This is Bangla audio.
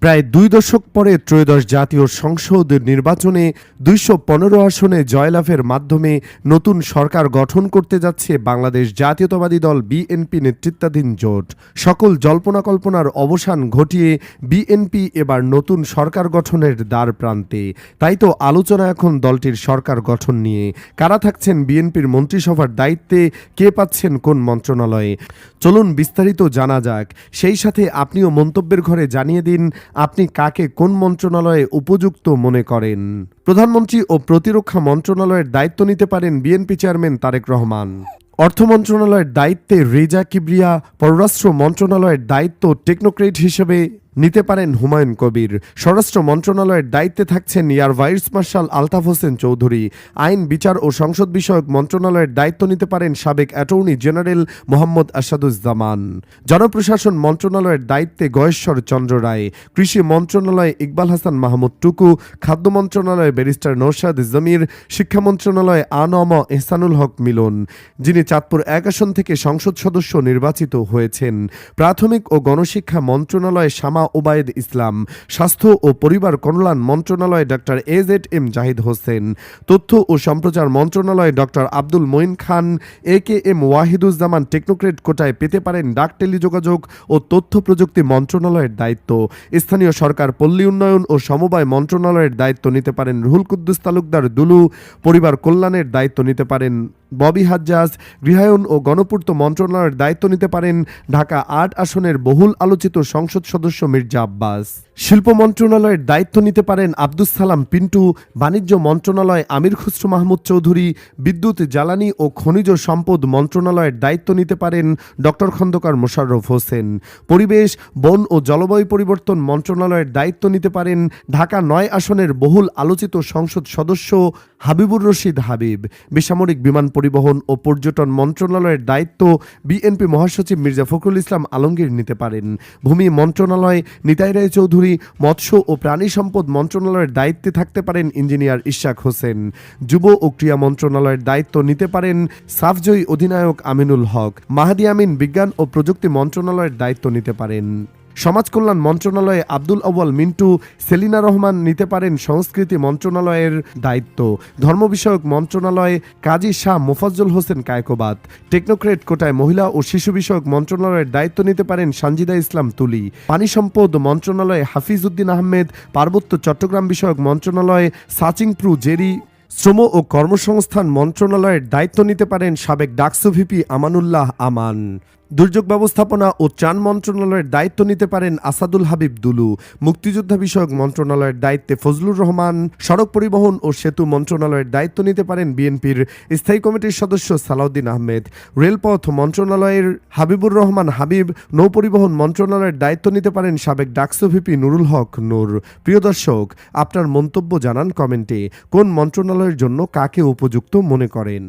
প্রায় ২ দশক পরে ত্রয়োদশ জাতীয় সংসদ নির্বাচনে ২১৫ আসনে জয়লাভের মাধ্যমে নতুন সরকার গঠন করতে যাচ্ছে বাংলাদেশ জাতীয়তাবাদী দল বিএনপি নেতৃত্বাধীন জোট। সকল জল্পনা কল্পনার অবসান ঘটিয়ে বিএনপি এবার নতুন সরকার গঠনের দ্বার প্রান্তে। তাই তো আলোচনা এখন দলটির সরকার গঠন নিয়ে। কারা থাকছেন বিএনপির মন্ত্রিসভার দায়িত্বে, কে পাচ্ছেন কোন মন্ত্রণালয়ে, চলুন বিস্তারিত জানা যাক। সেই সাথে আপনিও মন্তব্যের ঘরে জানিয়ে দিন আপনি কাকে কোন মন্ত্রণালয়ে উপযুক্ত মনে করেন। প্রধানমন্ত্রী ও প্রতিরক্ষা মন্ত্রণালয়ের দায়িত্ব নিতে পারেন বিএনপি চেয়ারম্যান তারেক রহমান। অর্থ মন্ত্রণালয়ের দায়িত্বে রেজা কিবরিয়া, পররাষ্ট্র মন্ত্রণালয়ের দায়িত্ব টেকনোক্রেট হিসেবে নিতে পারেন হুমায়ুন কবির। স্বরাষ্ট্র মন্ত্রণালয়ের দায়িত্বে থাকছেন air vice marshal Altaf Hossain Chowdhury. আইন, বিচার ও সংসদ বিষয়ক মন্ত্রণালয়ের দায়িত্ব নিতে পারেন সাবেক অ্যাটর্নি জেনারেল মোহাম্মদ আসাদুজ্জামান। জনপ্রশাসন মন্ত্রণালয়ের দায়িত্বে গয়েশ্বর চন্দ্র রায়। কৃষি মন্ত্রণালয়ে ইকবাল হাসান মাহমুদ টুকু। খাদ্য মন্ত্রণালয়ে ব্যারিস্টার নওশাদ জমির। শিক্ষা মন্ত্রণালয়ে আনম এহসানুল হক মিলন, যিনি চাঁদপুর ১ আসন থেকে সংসদ সদস্য নির্বাচিত হয়েছেন। প্রাথমিক ও গণশিক্ষা মন্ত্রণালয়ে শামা ওবায়েদ ইসলাম। স্বাস্থ্য ও পরিবার কল্যাণ মন্ত্রণালয়ে ডক্টর AZM জাহিদ হোসেন। তথ্য ও সম্প্রচার মন্ত্রণালয়ে ডক্টর আব্দুল মঈন খান। AKM ওয়াহিদুজ্জামান টেকনোক্রেট কোটায় পেতে পারেন ডাক, টেলিযোগাযোগ ও তথ্য প্রযুক্তি মন্ত্রণালয়ের দায়িত্ব। স্থানীয় সরকার, পল্লী উন্নয়ন ও সমবায় মন্ত্রণালয়ের দায়িত্ব নিতে পারেন রুহুল কুদ্দুস তালুকদার দুলু। পরিবার কল্যাণের দায়িত্ব নিতে পারেন ববি হাজ্জাজ। গৃহায়ন ও গণপূর্ত মন্ত্রণালয়ের দায়িত্ব নিতে পারেন ঢাকা ৮ আসনের বহুল আলোচিত সংসদ সদস্য মির্জা আব্বাস। শিল্প মন্ত্রণালয়ের দায়িত্ব নিতে পারেন আব্দুস সালাম পিন্টু। বাণিজ্য মন্ত্রণালয় আমির খুসরো মাহমুদ চৌধুরী। বিদ্যুৎ, জ্বালানি ও খনিজ সম্পদ মন্ত্রণালয়ের দায়িত্ব নিতে পারেন ডক্টর খন্দকার মোশাররফ হোসেন। পরিবেশ, বন ও জলবায়ু পরিবর্তন মন্ত্রণালয়ের দায়িত্ব নিতে পারেন ঢাকা ৯ আসনের বহুল আলোচিত সংসদ সদস্য হাবিবুর রশিদ হাবিব। বেসামরিক বিমান পরিবহন ও পর্যটন মন্ত্রণালয়ের দায়িত্ব বিএনপি মহাসচিব মির্জা ফখরুল ইসলাম আলমগীর নিতে পারেন। ভূমি মন্ত্রণালয় নিতাই রায় চৌধুরী। মৎস্য ও প্রাণী সম্পদ মন্ত্রণালয়ের দায়িত্বে থাকতে পারেন ইঞ্জিনিয়ার ইশাক হোসেন। যুব ও ক্রীড়া মন্ত্রণালয়ের দায়িত্ব নিতে পারেন সাফজয়ী অধিনায়ক আমিনুল হক। মাহাদি আমিন বিজ্ঞান ও প্রযুক্তি মন্ত্রণালয়ের দায়িত্ব নিতে পারেন। সমাজ কল্যাণ মন্ত্রণালয়ে আব্দুল আউয়াল মিন্টু। সেলিনা রহমান নিতে পারেন সংস্কৃতি মন্ত্রণালয়ের দায়িত্ব। ধর্ম বিষয়ক মন্ত্রণালয়ে কাজী শাহ মোফাজ্জল হোসেন কায়কোবাদ। টেকনোক্রেট কোটায় মহিলা ও শিশু বিষয়ক মন্ত্রণালয়ের দায়িত্ব নিতে পারেন সানজিদা ইসলাম তুলি। পানি সম্পদ মন্ত্রণালয়ে হাফিজ উদ্দিন আহমেদ। পার্বত্য চট্টগ্রাম বিষয়ক মন্ত্রণালয়ে সাচিংপ্রু জেরি। শ্রম ও কর্মসংস্থান মন্ত্রণালয়ের দায়িত্ব নিতে পারেন সাবেক ডাকসু ভিপি আমানুল্লাহ আমান। দুর্যোগ ব্যবস্থাপনা ও ত্রাণ মন্ত্রণালয়ের দায়িত্ব নিতে পারেন আসাদুল হাবিব দুলু। মুক্তিযোদ্ধা বিষয়ক মন্ত্রণালয়ের দায়িত্বে ফজলুর রহমান। সড়ক পরিবহন ও সেতু মন্ত্রণালয়ের দায়িত্ব নিতে পারেন বিএনপির স্থায়ী কমিটির সদস্য সালাউদ্দিন আহমেদ। রেলপথ মন্ত্রণালয়ের হাবিবুর রহমান হাবিব। নৌপরিবহন মন্ত্রণালয়ের দায়িত্ব নিতে পারেন সাবেক ডাকসু ভিপি নুরুল হক নূর। প্রিয় দর্শক, আপনার মন্তব্য জানান কমেন্টে। কোন মন্ত্রণালয়ের জন্য কাকে উপযুক্ত মনে করেন।